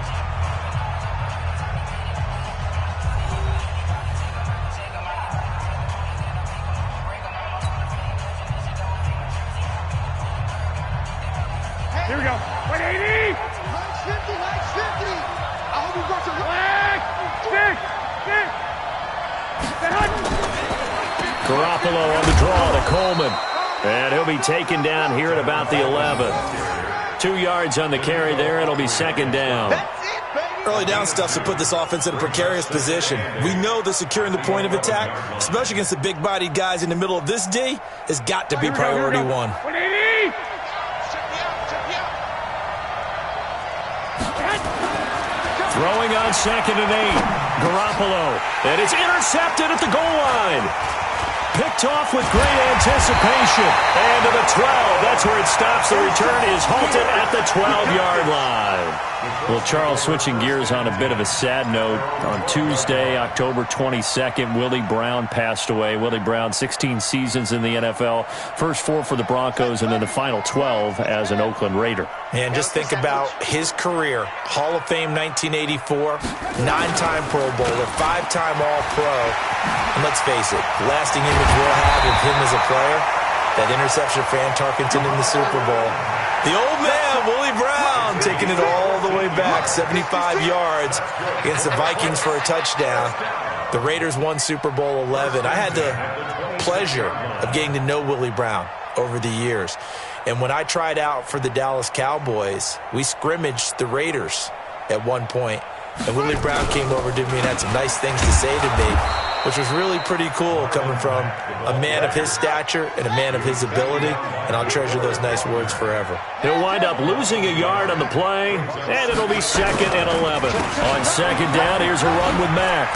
Here we go. 180. Legs 50, legs 50. I hope you brought your legs. Stick. Garoppolo on the draw to Coleman. And he'll be taken down here at about the 11. 2 yards on the carry there. It'll be second down. Early down stuff to put this offense in a precarious position. We know that securing the point of attack, especially against the big-bodied guys in the middle of this D, has got to be priority one. 180. Throwing on 2nd and 8. Garoppolo. And it's intercepted at the goal line. Picked off with great anticipation. And to the 12. That's where it stops. The return is halted at the 12-yard line. Well, Charles, switching gears on a bit of a sad note. On Tuesday, October 22nd, Willie Brown passed away. Willie Brown, 16 seasons in the NFL. First 4 for the Broncos, and then the final 12 as an Oakland Raider. And just think about his career. Hall of Fame 1984, 9-time Pro Bowler, 5-time All-Pro. And let's face it, the lasting image we'll have of him as a player, that interception for Fran Tarkenton in the Super Bowl. The old man, Willie Brown, taking it all the way back, 75 yards against the Vikings for a touchdown. The Raiders won Super Bowl 11. I had the pleasure of getting to know Willie Brown over the years. And when I tried out for the Dallas Cowboys, we scrimmaged the Raiders at one point. And Willie Brown came over to me and had some nice things to say to me, which was really pretty cool coming from a man of his stature and a man of his ability, and I'll treasure those nice words forever. He'll wind up losing a yard on the play, and it'll be 2nd and 11. On 2nd down, here's a run with Mack.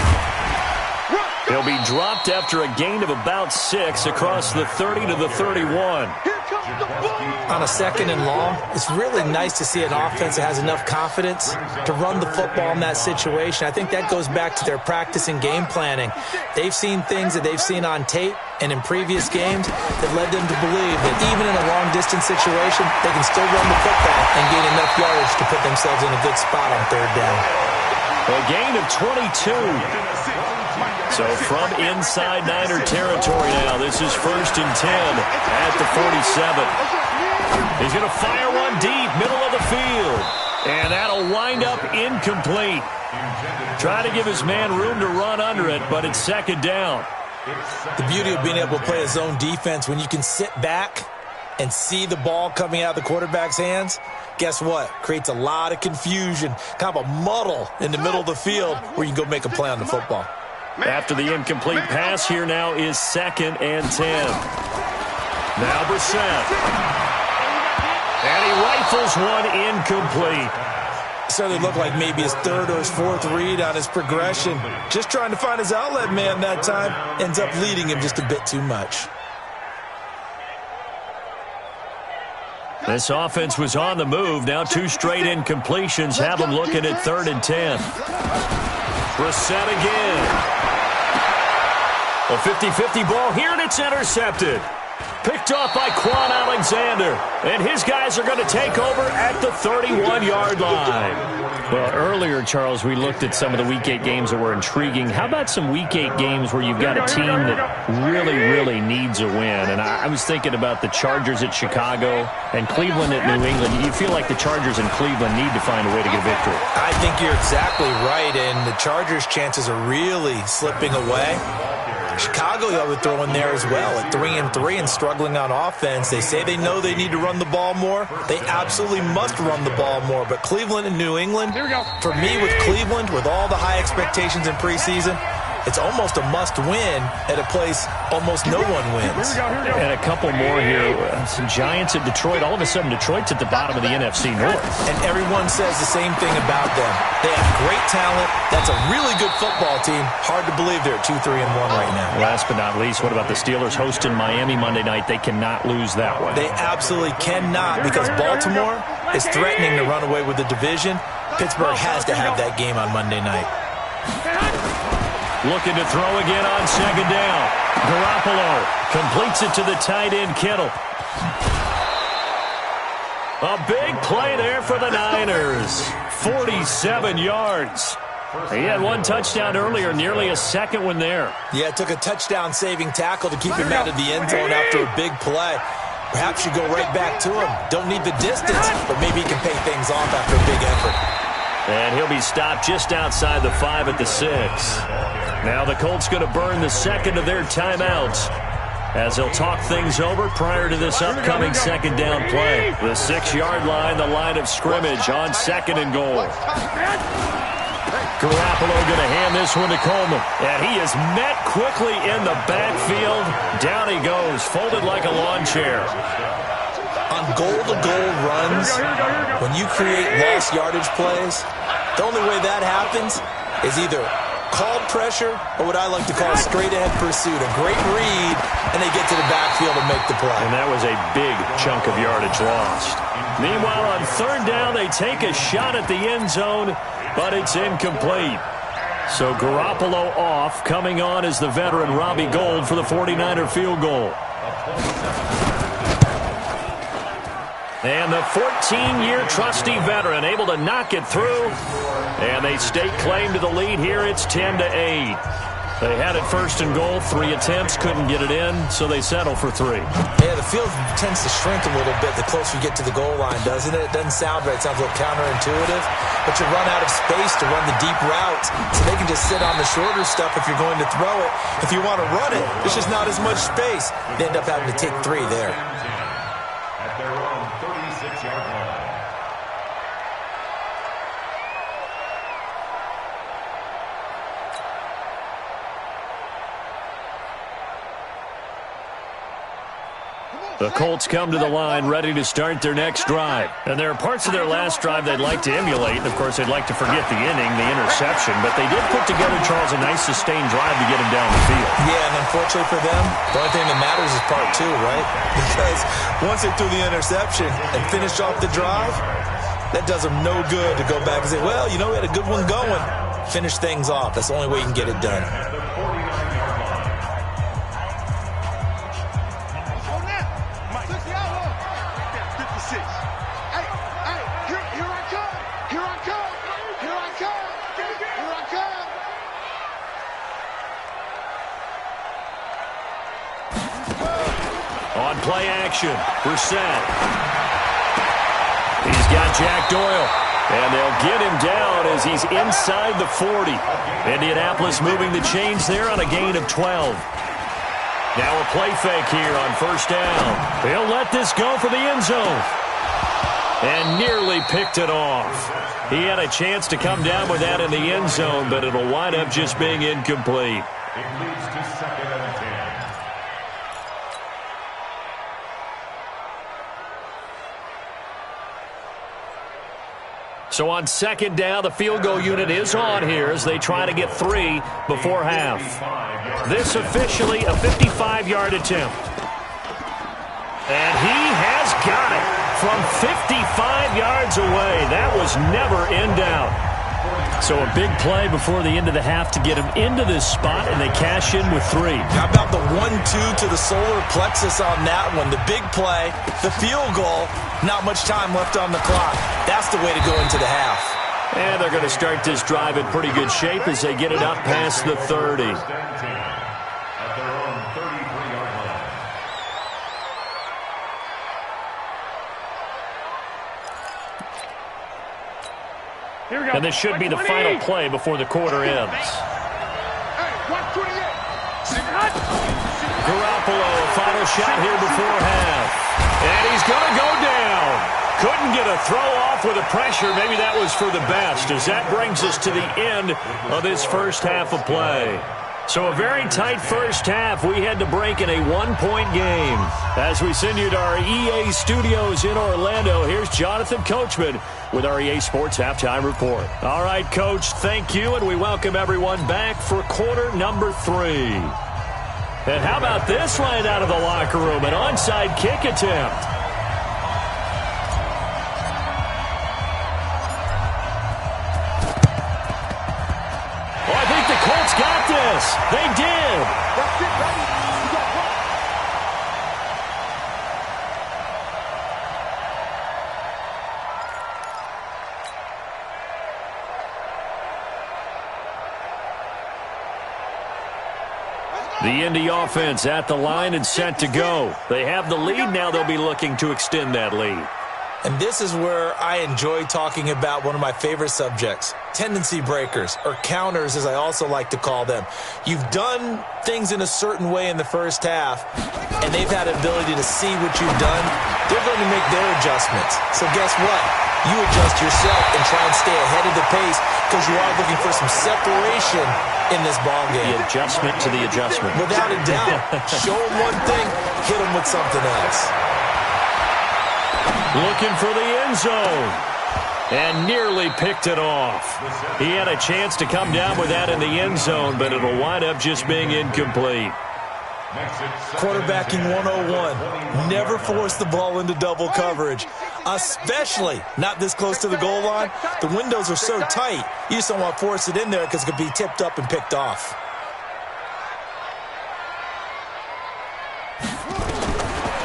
He'll be dropped after a gain of about 6 across the 30 to the 31. On a 2nd and long, it's really nice to see an offense that has enough confidence to run the football in that situation. I think that goes back to their practice and game planning. They've seen things that they've seen on tape and in previous games that led them to believe that even in a long-distance situation, they can still run the football and gain enough yardage to put themselves in a good spot on 3rd down. A gain of 22. So from inside Niner territory now, this is 1st and 10 at the 47. He's going to fire one deep, middle of the field. And that'll wind up incomplete. Try to give his man room to run under it, but it's 2nd down. The beauty of being able to play a zone defense when you can sit back and see the ball coming out of the quarterback's hands, guess what? Creates a lot of confusion, kind of a muddle in the middle of the field where you can go make a play on the football. After the incomplete pass, here now is 2nd and 10. Now Brissett. And he rifles one incomplete. Certainly looked like maybe his 3rd or his 4th read on his progression. Just trying to find his outlet man that time. Ends up leading him just a bit too much. This offense was on the move. Now 2 straight incompletions have them looking at 3rd and 10. Brissett again. A 50-50 ball here, and it's intercepted. Picked off by Quan Alexander. And his guys are going to take over at the 31-yard line. Well, earlier, Charles, we looked at some of the Week 8 games that were intriguing. How about some Week 8 games where you've got a team that really, really needs a win? And I was thinking about the Chargers at Chicago and Cleveland at New England. You feel like the Chargers and Cleveland need to find a way to get victory. I think you're exactly right, and the Chargers' chances are really slipping away. Chicago, I would throw in there as well at 3-3 and struggling on offense. They say they know they need to run the ball more. They absolutely must run the ball more. But Cleveland and New England, for me with Cleveland, with all the high expectations in preseason, it's almost a must-win at a place almost no one wins. And a couple more here. Some Giants at Detroit. All of a sudden, Detroit's at the bottom of the NFC North. And everyone says the same thing about them. They have great talent. That's a really good football team. Hard to believe they're at 2-3-1 right now. Last but not least, what about the Steelers hosting Miami Monday night? They cannot lose that one. They absolutely cannot, because Baltimore is threatening to run away with the division. Pittsburgh has to have that game on Monday night. Looking to throw again on second down. Garoppolo completes it to the tight end, Kittle. A big play there for the Niners. 47 yards. He had one touchdown earlier, nearly a second one there. Yeah, it took a touchdown-saving tackle to keep him out of the end zone after a big play. Perhaps you go right back to him. Don't need the distance, but maybe he can pay things off after a big effort. And he'll be stopped just outside the 5 at the 6. Now the Colts going to burn the second of their timeouts as they'll talk things over prior to this upcoming second down play. The 6-yard line, the line of scrimmage on second and goal. Garoppolo going to hand this one to Coleman. And he is met quickly in the backfield. Down he goes, folded like a lawn chair. On goal-to-goal runs, when you create lost yardage plays, the only way that happens is either called pressure or what I like to call straight-ahead pursuit. A great read, and they get to the backfield and make the play. And that was a big chunk of yardage lost. Meanwhile, on third down, they take a shot at the end zone, but it's incomplete. So Garoppolo off. Coming on is the veteran Robbie Gould for the 49er field goal. And the 14-year trusty veteran able to knock it through. And they stake claim to the lead here. It's 10-8. They had it first and goal. 3 attempts, couldn't get it in, so they settle for 3. Yeah, the field tends to shrink a little bit the closer you get to the goal line, doesn't it? It doesn't sound right. It sounds a little counterintuitive. But you run out of space to run the deep routes, so they can just sit on the shorter stuff if you're going to throw it. If you want to run it, there's just not as much space. They end up having to take 3 there. At their own 36-yard line. The Colts come to the line ready to start their next drive. And there are parts of their last drive they'd like to emulate. And, of course, they'd like to forget the inning, the interception. But they did put together, Charles, a nice sustained drive to get him down the field. Yeah, and unfortunately for them, the only thing that matters is part 2, right? Because once they threw the interception and finished off the drive, that does them no good to go back and say, well, you know, we had a good one going. Finish things off. That's the only way you can get it done. On play action, Brissett. He's got Jack Doyle. And they'll get him down as he's inside the 40. Indianapolis moving the chains there on a gain of 12. Now a play fake here on first down. They'll let this go for the end zone. And nearly picked it off. He had a chance to come down with that in the end zone, but it'll wind up just being incomplete. It leads to second and 10. So on second down, the field goal unit is on here as they try to get 3 before half. This officially a 55-yard attempt. And he has got it from 55 yards away. That was never in doubt. So a big play before the end of the half to get him into this spot, and they cash in with 3. How about the 1-2 to the solar plexus on that one? The big play, the field goal, not much time left on the clock. That's the way to go into the half. And they're going to start this drive in pretty good shape as they get it up past the 30. At their own 33-yard line. Here we go. And this should be the final play before the quarter ends. Hey, 128. Garoppolo, final shot here before half. And he's going to go down. Couldn't get a throw off with the pressure. Maybe that was for the best, as that brings us to the end of this first half of play. So a very tight first half. We had to break in a 1-point game. As we send you to our EA studios in Orlando, here's Jonathan Coachman with our EA Sports Halftime Report. All right, Coach, thank you, and we welcome everyone back for quarter number 3. And how about this right out of the locker room, an onside kick attempt. They did. That's it, baby. You got one. The Indy offense at the line and set to go. They have the lead. Now they'll be looking to extend that lead. And this is where I enjoy talking about one of my favorite subjects, tendency breakers, or counters as I also like to call them. You've done things in a certain way in the first half, and they've had an ability to see what you've done. They're going to make their adjustments. So guess what? You adjust yourself and try and stay ahead of the pace because you are looking for some separation in this ball game. The adjustment to the adjustment. Without a doubt. Show them one thing, hit them with something else. Looking for the end zone. And nearly picked it off. He had a chance to come down with that in the end zone, but it'll wind up just being incomplete. Quarterbacking 101. Never force the ball into double coverage, especially not this close to the goal line. The windows are so tight, you just don't want to force it in there because it could be tipped up and picked off.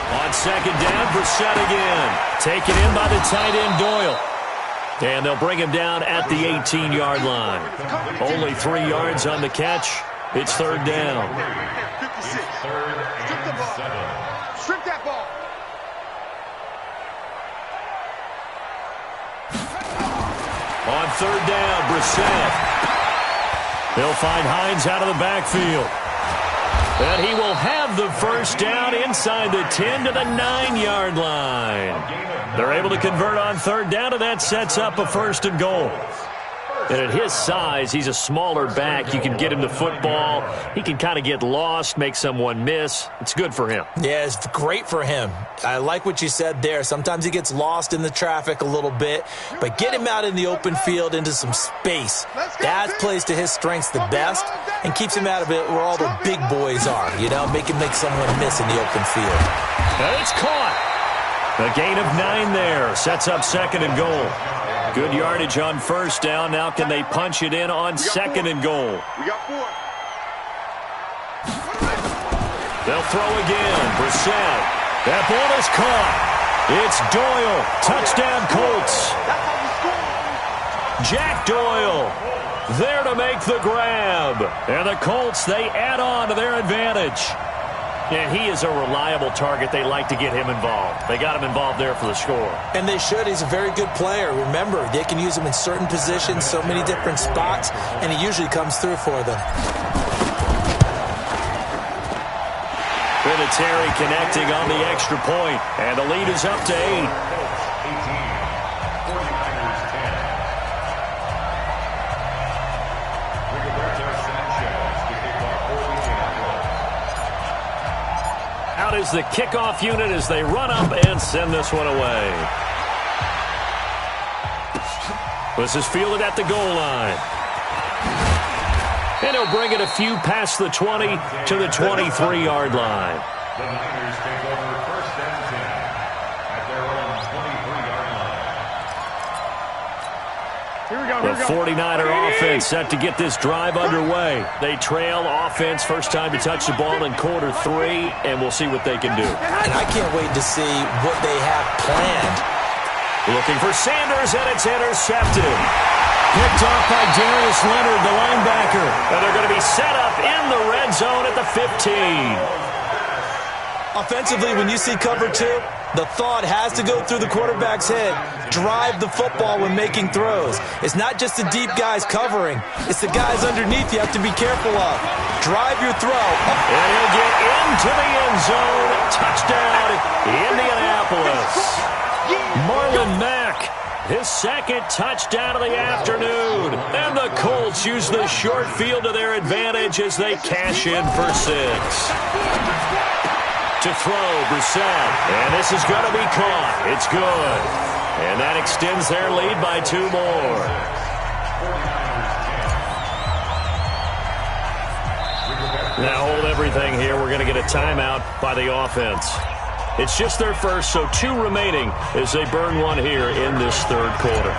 On second down, Brissett again. Taken in by the tight end, Doyle. And they'll bring him down at the 18-yard line. Only 3 yards on the catch. It's third down. 56. Strip the ball. Strip that ball. On third down, Brissett. They'll find Hines out of the backfield. And he will have the first down inside the 10 to the 9-yard line. They're able to convert on third down, and that sets up a first and goal. And at his size, he's a smaller back. You can get him the football. He can kind of get lost, make someone miss. It's good for him. Yeah, it's great for him. I like what you said there. Sometimes he gets lost in the traffic a little bit, but get him out in the open field into some space. That plays to his strengths the best and keeps him out of it where all the big boys are, you know, make him make someone miss in the open field. And it's caught. A gain of 9 there. Sets up second and goal. Good yardage on first down. Now can they punch it in on second and goal? We got 4. They'll throw again. Brissett. That ball is caught. It's Doyle. Touchdown, Colts. Jack Doyle there to make the grab. And the Colts, they add on to their advantage. And he is a reliable target. They like to get him involved. They got him involved there for the score. And they should. He's a very good player. Remember, they can use him in certain positions, so many different spots, and he usually comes through for them. Vinatieri connecting on the extra point, and the lead is up to 8. Out is the kickoff unit as they run up and send this one away. This is fielded at the goal line. And he'll bring it a few past the 20 to the 23-yard line. The Niners take over first and 10 at their own 23-yard line. Here we go. The 49er offense set to get this drive underway. They trail offense first time to touch the ball in quarter 3, and we'll see what they can do. And I can't wait to see what they have planned. Looking for Sanders, and it's intercepted. Picked off by Darius Leonard, the linebacker. And they're going to be set up in the red zone at the 15. Offensively, when you see cover 2, the thought has to go through the quarterback's head. Drive the football when making throws. It's not just the deep guys covering. It's the guys underneath you have to be careful of. Drive your throw. And he'll get into the end zone. Touchdown, Indianapolis. Marlon Mack, his second touchdown of the afternoon. And the Colts use the short field to their advantage as they cash in for 6. To throw, Brissett. And this is going to be caught. It's good. And that extends their lead by 2 more. Now hold everything here. We're going to get a timeout by the offense. It's just their first, so 2 remaining as they burn one here in this third quarter.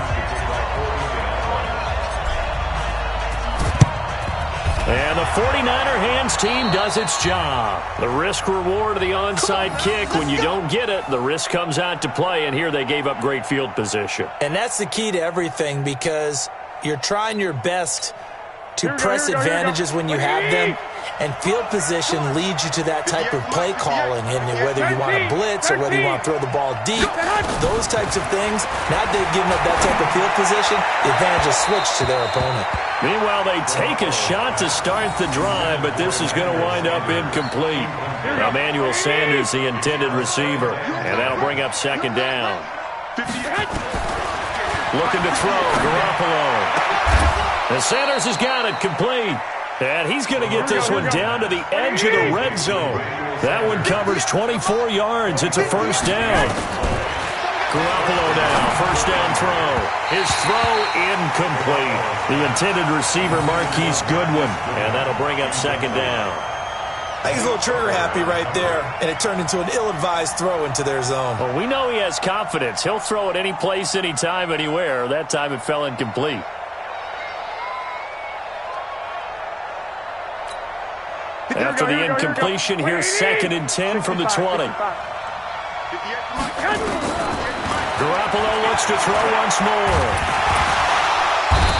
And the 49er hands team does its job. The risk reward of the onside kick. When you don't get it, the risk comes out to play, and here they gave up great field position. And that's the key to everything, because you're trying your best to press advantages when you have them, and field position leads you to that type of play calling, and whether you want to blitz or whether you want to throw the ball deep, those types of things. Now they've given up that type of field position, the advantage is switched to their opponent. Meanwhile, they take a shot to start the drive, but this is going to wind up incomplete. Emmanuel Sanders, the intended receiver, and that'll bring up second down. Looking to throw, Garoppolo. And Sanders has got it complete. And he's going to get this one down to the edge of the red zone. That one covers 24 yards. It's a first down. Garoppolo now, first down throw. His throw incomplete. The intended receiver, Marquise Goodwin. And that'll bring up second down. I think he's a little trigger happy right there, and it turned into an ill-advised throw into their zone. Well, we know he has confidence. He'll throw it any place, anytime, anywhere. That time it fell incomplete. After the incompletion, here's 2nd and 10 from the 20. Garoppolo looks to throw once more.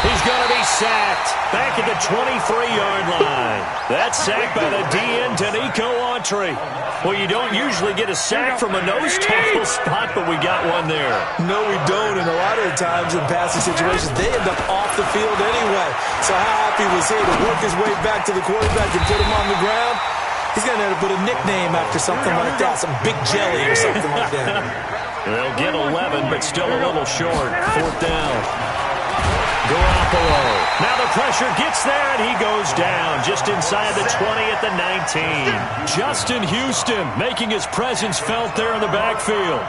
He's going to be sacked back at the 23-yard line. That's sacked by the DN, Danico Autry. Well, you don't usually get a sack from a nose tackle spot, but we got one there. No, we don't, and a lot of the times in passing situations, they end up off the field anyway. So how happy was he to work his way back to the quarterback and put him on the ground? He's going to end up with a nickname after something like that, some Big Jelly or something like that. They'll get 11, but still a little short. 4th down. Garoppolo. Now the pressure gets there, and he goes down just inside the 20 at the 19. Justin Houston making his presence felt there in the backfield.